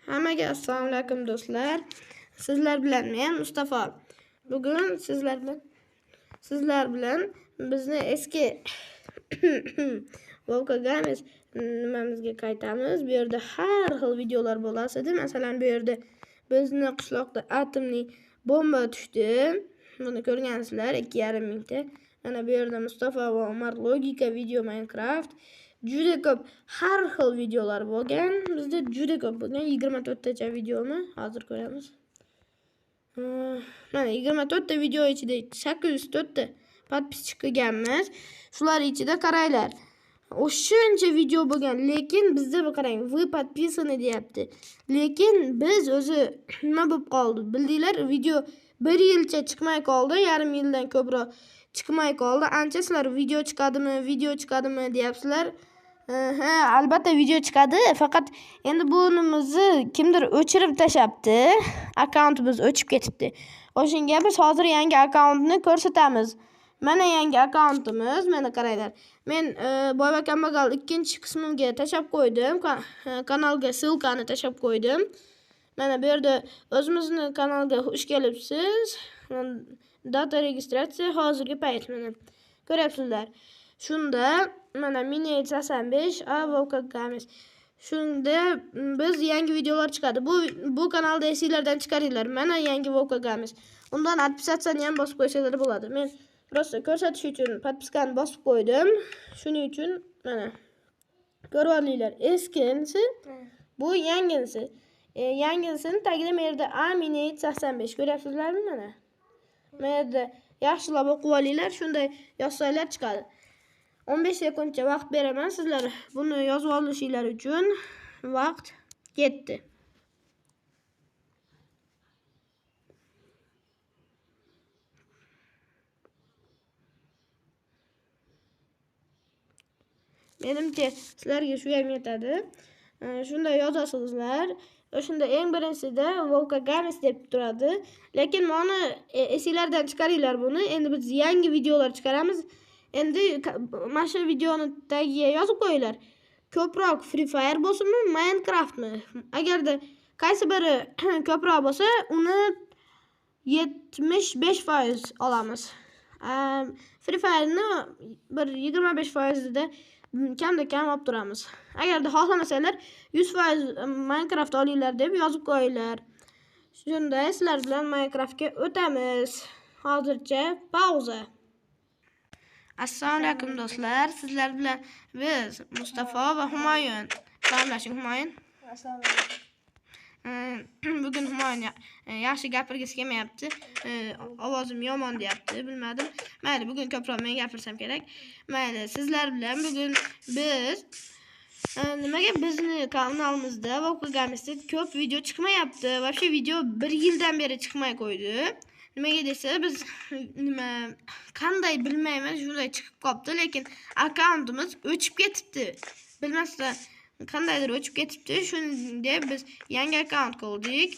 Hammaga assalomu alaykum do'stlar. Sizlar bilan men Mustafa. Bugun sizlar bilan bizni eski Volga Games nimamizga qaytamiz. Bu yerda har xil videolar bo'ladi. Masalan, bu yerda bizni qishloqda atomli bomba tushdi. Buni ko'rgansizlar 2,5 mingta. Mana bu yerda Mustafa va Umar logika video Minecraft. Juda ko'p har xil videolar bo'lgan. Bizda juda ko'p bo'lgan 24 tacha videoni hozir ko'ramiz. Mana 24 ta video ichida 804 ta podpischik qilganmiz. Shular ichida qaranglar. O'shuncha video bo'lgan, lekin bizda bu qarang, "Вы подписаны" deyapti. Lekin biz o'zi nima bo'lib qoldi? Bildinglar, video 1 yilcha chiqmay qoldi, yarim yildan ko'proq chiqmay qoldi. Ancha sizlar video chiqadimi deyapsizlar. Ha, albatta video chiqadi, faqat endi bunimizni kimdir o'chirib tashabdi. Akkauntimiz o'chib ketibdi. O'shunga biz hozir yangi akkauntni ko'rsatamiz. Mana yangi akkauntimiz, mana qaranglar. Men Boyva Kambag'al ikkinchi qismiga tashab qo'ydim. Kanalga ssilkani tashab qo'ydim. Mana bu yerda o'zimizni kanalga xush kelibsiz. Data registratsiya hozirgi payt mana ko'ryapsizlar. Shunda mana Minate 85 Volga Games. Shunda biz yangi videolar chiqadi. Bu kanalda esinglardan chiqaringlar. Mana yangi Volga Games. Undan podpisatsiyani ham bosib qo'ysanglar bo'ladi. Men prosta ko'rsatish uchun podpiskani bosib qo'ydim. Shuning uchun mana ko'rib olinglar. Eskisi, bu yangisi. Yangisini tagida men yerda Minate 85 ko'ryapsizlarmi mana? Men yerda yaxshilab o'qib olinglar, shunday yozsanglar chiqadi. 15 sekundcha vaqt beraman sizlar buni yozib olishinglar uchun. Vaqt ketdi. Menimcha sizlarga shu ham yetadi. Shunda yozasizlar. O'shunda eng birinchisida Volga Games deb turadi. Lekin mana esinglardan chiqaringlar buni. Endi biz yangi videolar chiqaramiz. Endi mana shu videoni tagiga yozib qo'yinglar. Ko'proq Free Fire bo'lsinmi, Minecraftmi? Agarda qaysi biri ko'proq bo'lsa, uni 75% olamiz. Free Fire'ni bir 25% da kamda kam olib turamiz. Agarda xohlamasanglar 100% Minecraft olinglar deb yozib qo'yinglar. Shunda sizlar bilan Minecraftga o'tamiz. Hozircha pauza. Assalomu alaykum do'stlar. Sizlar bilan biz Mustafa va Humoyun. Salomlashing Humoyun. Assalomu alaykum. Bugun Humoyun yaxshi gapirgisi kelmayapti. Ovozim yomon deyapti, bilmadim. Mayli, bugun ko'proq men gapirsam kerak. Mayli, sizlar bilan bugun biz nimaga bizni kanalimizda Volga Games'da ko'p video chiqmayapti. Вообще video 1 yildan beri chiqmay qo'ydi. Nimaga desa, biz qanday bilmayman, shunday chiqib qopti, lekin akkauntimiz o'chib ketibdi. Bilmasdan qandaydir o'chib ketibdi. Shunday biz yangi akkaunt qildik.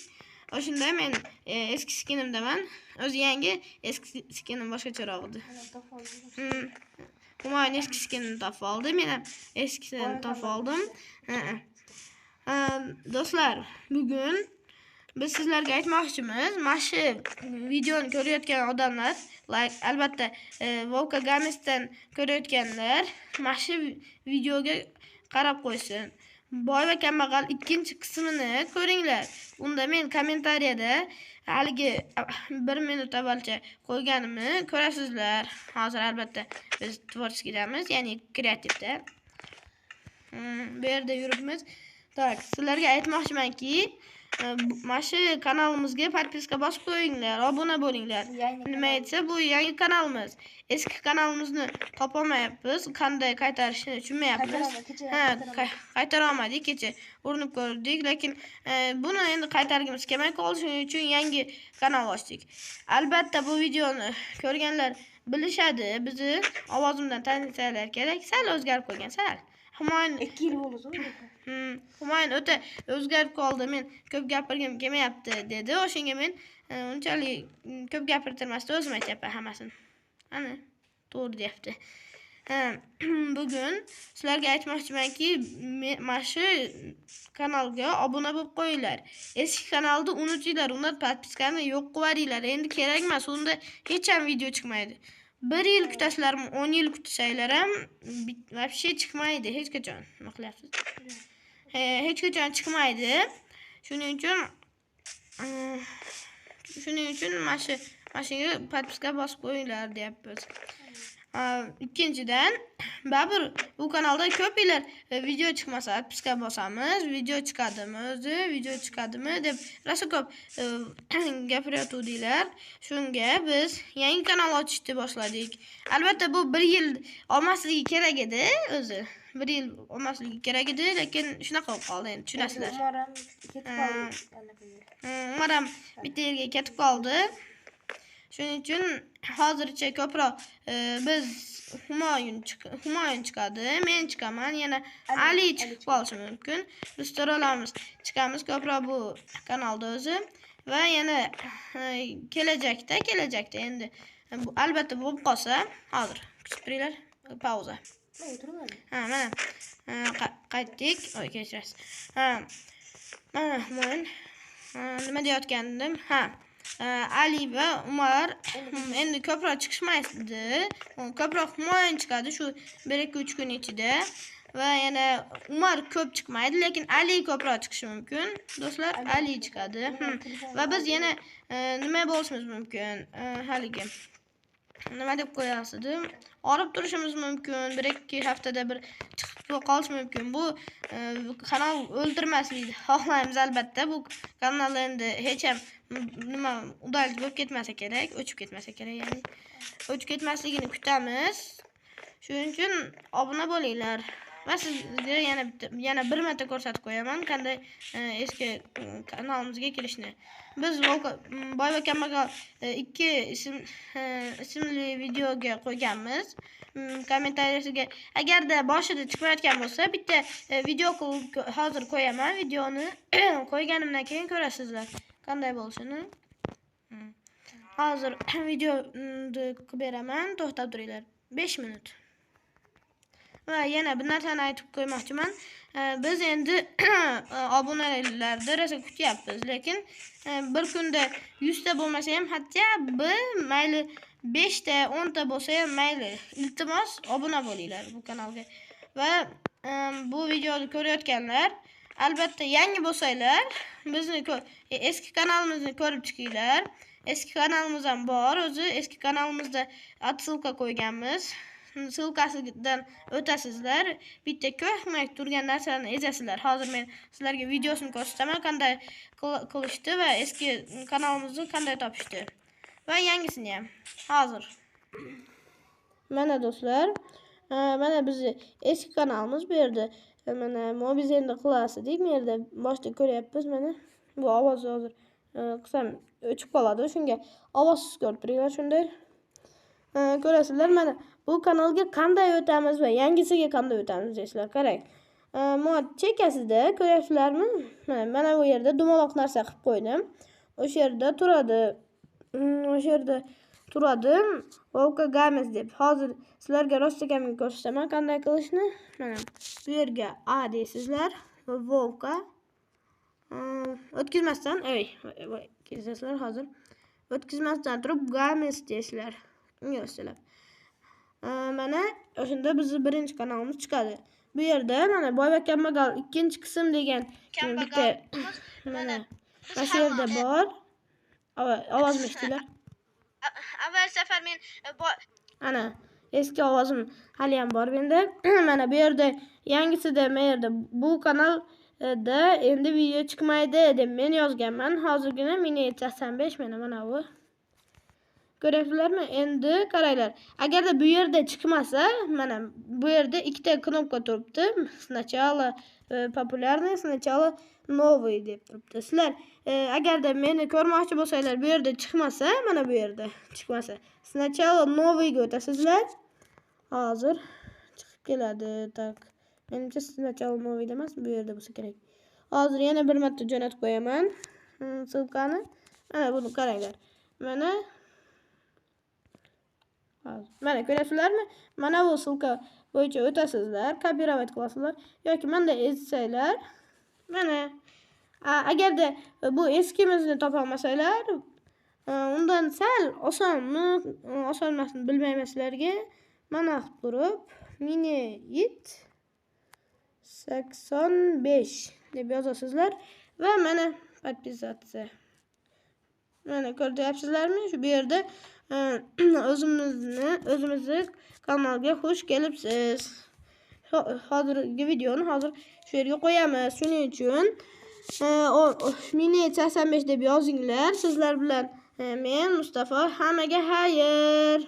O'shunda men eski skinimdaman. O'zi yangi, eski skinim boshqacharoq edi. Humoyun eski skinini topib oldi, men ham eskisini topib oldim. Do'stlar, bugun biz sizlarga aytmoqchimiz, mana shu videoni ko'rayotgan odamlar, albatta Volga Games'dan ko'rayotganlar mana shu videoga qarab qo'ysin. Boyva Kambag'al ikkinchi qismini ko'ringlar. Unda men kommentariyada haligi 1 minut avvalcha qo'yganimni ko'rasizlar. Hozir albatta biz tvorskidamiz, ya'ni kreativda. Bu yerda yuribmiz. Tak, sizlarga aytmoqchimanki, mana shu kanalimizga podpiska bosib qo'yinglar, obuna bo'linglar. Nima aytsa, bu yangi kanalimiz. Eski kanalimizni topolmayapmiz, qanday qaytarishni tushunmayapmiz. Qaytara olmadik, kecha urinib ko'rdik, lekin buni endi qaytargimiz kelmay qoldi, shuning uchun yangi kanal ochdik. Albatta bu videoni ko'rganlar bilishadi, bizni ovozimdan tanisanglar kerak. Sal o'zgarib qolgan, sal. Humoyun 2 yil bo'ldi. Humoyun o'ta o'zgarib qoldi. Men ko'p gapirgim kelmayapti dedi. O'shunga men unchalik ko'p gapirtirmasdan o'zim aytyapman hammasini. Ana, to'g'ri deyapti. Bugun sizlarga aytmoqchimanki, mana shu kanalga obuna bo'lib qo'yinglar. Eski kanalni unutinglar, unda podpiskani yo'q qilib endi kerak emas, unda hech ham video chiqmaydi. 1 yil kutasizlarmi, 10 yil kutsanglar ham вообще chiqmaydi hech qachon. Nima qilyapsiz? Hech qachon chiqmaydi. Shuning uchun mana shunga podpiska bosib qo'yinglar deyapmiz. Ikkinchidan, baribir bu kanalda ko'p yillar video chiqmasa, podpiska bosamiz, video chiqadimi deb rosa ko'p gapiryotuvdilar. Shunga biz yangi kanal ochishni boshladik. Albatta bu 1 yil olmasligi kerak edi o'zi. 1 yil olmasligi kerak edi, lekin shunaqa bo'lib qoldi, endi tushunasizlar. Umaram bitta yerga ketib qoldi. Shuning uchun hozircha ko'proq biz Humoyun chiqadi, men chiqaman, yana Ali chiqib qolishi mumkin. Biz to'ralamiz chiqamiz ko'proq bu kanalda o'zi va yana kelajakda endi bu albatta bo'lib qolsa, hozir kutib turinglar, pauza. Mana qaytdik. Voy, kechirasiz. Men nima deyotgandim? Ali va Umar endi ko'proq chiqishmaydi. Ko'proq Humoyun chiqadi shu 1-2-3 kun ichida va yana Umar ko'p chiqmaydi, lekin Ali ko'proq chiqishi mumkin. Do'stlar, Ali chiqadi. Va biz yana nima bo'lishimiz mumkin? Haligi nima deb qo'yasidim? Olib turishimiz mumkin. 1-2 haftada bir chiqib qolish mumkin. Bu kanal o'ldirmaslikni xohlaymiz albatta. Bu kanal endi hech ham nima udallik bo'lib ketmasa kerak, o'chib ketmasa kerak, ya'ni o'chib ketmasligini kutamiz. Shuning uchun obuna bo'linglar. Va sizga yana bir marta ko'rsatib qo'yaman qanday eski kanalimizga kirishni. Biz Boy va Kambag'al 2 ismli videoga qo'yganmiz. Kommentariyasiga agarda boshida chiqmayotgan bo'lsa, bitta video hozir qo'yaman. Videoni qo'yganimdan keyin ko'rasizlar qanday bo'lishini. Hozir videoni qilib beraman, to'xtab turinglar. 5 minut. Va yana bir narsani aytib qo'ymoqchiman. Biz endi obunalarni rosa kutyapmiz, lekin bir kunda 100 ta bo'lmasa ham, hatto mayli 5 ta, 10 ta bo'lsa ham mayli. Iltimos obuna bo'linglar bu kanalga. Va bu videoni ko'rayotganlar, albatta yangi bo'lsanglar, bizni eski kanalimizni ko'rib chiqinglar. Eski kanalimiz ham bor, o'zi eski kanalimizda отсылка qo'yganmiz. Silkasidan o'tasizlar, bitta ko'rmay turgan narsalarni ezasizlar. Hozir men sizlarga videosini ko'rsataman, qanday qilishdi va eski kanalimizni qanday topishdi. Va yangisini ham hozir. Mana do'stlar, mana bizni eski kanalimiz bu yerda. Mana Mobizen'da klasi deyib, bu yerda boshda ko'ryapmiz. Mana bu ovoz hozir qisam o'chib qoladi. Shunga ovozsiz ko'rib turinglar, shunday. Ko'rasizlar, mana bu kanalga qanday o'tamiz va yangisiga qanday o'tamiz deysizlar. Qarang. Mod chekasida ko'ryapsizlarmi? Mana bu yerda dumaloq narsa qilib qo'ydim. O'sha yerda turadi. Vovka Games deb. Hozir sizlarga rostakamga ko'rsataman qanday qilishni. Mana bu yerga A deysizlar va Vovka o'tkazmasdan, kezasizlar hozir. O'tkazmasdan turib Games deysizlar. Yo'qsilab. Mana o'shunda bizning birinchi kanalimiz chiqadi. Bu yerda mana Boy va Kambag'al 2-qism degan bitta mana shu yerda bor. Ovoz eshitdilar. Avval safar men ana eski ovozim hali ham bor menda. Mana bu yerda yangisida bu kanalda endi video chiqmaydi deb men yozganman. Hozirgina meni 85 mana bu. Ko'ryapsizlarmi? Endi qaranglar. Agarda bu yerda chiqmasa, mana bu yerda ikkita knopka turibdi. Сначала популярный, сначала новый deb turibdi. Sizlar agarda meni ko'rmoqchi bo'lsanglar, bu yerda chiqmasa, mana bu yerda chiqmasa, сначала новый ga o'tasizlar. Hozir chiqib keladi. Tak. Menimcha сначала новый emas, bu yerda bo'lsa kerak. Hozir yana bir marta jo'natib qo'yaman ссылкani. Mana buni qaranglar. Mana Mana ko'rasizlarmi? Mana bu ссылка bo'yicha o'tasizlar, copyright qilasizlar yoki menda etsanglar. Mana agarda bu eskimizni topa olmasanglar, undan sal osonmi, oson emasmi bilmayman mana turib mini it 85 deb yozasizlar va mana подписаться. Mana ko'ryapsizlarmi? Shu yerda o'zimizni kanalga xush kelibsiz. Hozirgi videoni shu yerga qo'yamiz. Shuning uchun mini 85 deb yozinglar. Sizlar bilan men Mustafa, hammaga xayr.